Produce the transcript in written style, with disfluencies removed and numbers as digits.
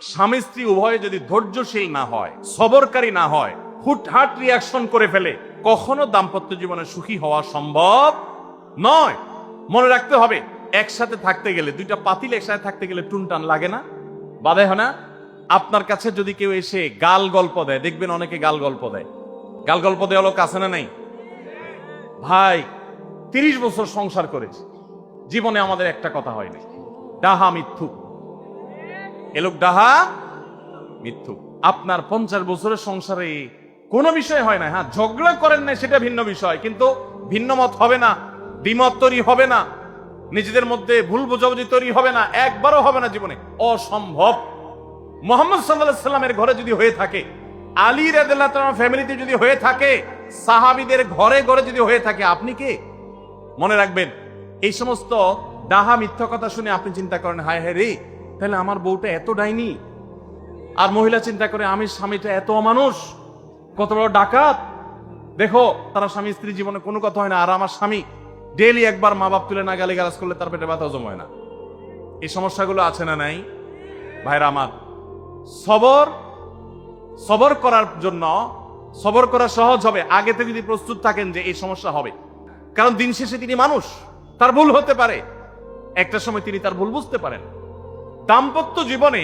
স্বামী স্ত্রী উভয়ে যদি ধৈর্যশীল না হয়, সবরকারী না হয়, হুটহাট রিয়াকশন করে ফেলে, কখনো দাম্পত্য জীবনে সুখী হওয়া সম্ভব নয়। মনে রাখতে হবে, একসাথে থাকতে গেলে, দুইটা পাতিল একসাথে থাকতে গেলে টুনটান লাগে না, বাধে হয় না? আপনার কাছে যদি কেউ এসে গাল গল্প দেয়, দেখবেন অনেকে গাল গল্প দেয়। গাল গল্প দেওয়া লোক আছে না নাই? ভাই 30 বছর সংসার করেছি, জীবনে আমাদের একটা কথা হয়নি। ডাহা মিথ্যু, এ লোক ডাহা মিথ্যু। আপনার 50 বছরের সংসারে কোনো বিষয় হয় না। হ্যাঁ, ঝগড়া করেন না সেটা ভিন্ন বিষয়, কিন্তু ভিন্ন মত হবে না, দ্বিমত তৈরি হবে না, নিজেদের মধ্যে ভুল বোঝাবুঝি তৈরি হবে না, একবারও হবে না জীবনে, অসম্ভব। মুহাম্মদ সাল্লাল্লাহু আলাইহি সাল্লামের ঘরে যদি হয়ে থাকে, আলী রাদিয়াল্লাহু তাআলা ফ্যামিলিতে যদি হয়ে থাকে, সাহাবীদের ঘরে ঘরে যদি হয়ে থাকে, আপনি কে? মনে রাখবেন, এই সমস্ত ডাহা মিথ্যা কথা শুনে আপনি চিন্তা করেন, হায় হায় রে, তাহলে আমার বউটা এত ডাইনি। আর মহিলা চিন্তা করে, আমি স্বামীটা এত অমানুষ, কত বড় ডাকাত। দেখো, তারা স্বামী স্ত্রী জীবনে কোনো কথা হয় না, আর আমার স্বামী ডেইলি একবার মা বাপ তুলে না গালিগালাজ করলে তার পেটে ব্যথা জমায় না। এই সমস্যাগুলো আছে না নাই? ভাইরা আমার, সবর করার জন্য, সবর করা সহজ হবে আগে থেকে যদি প্রস্তুত থাকেন যে এই সমস্যা হবে। কারণ দিন শেষে তিনি মানুষ, তার ভুল হতে পারে, একটা সময় তিনি তার ভুল বুঝতে পারেন। দাম্পত্য জীবনে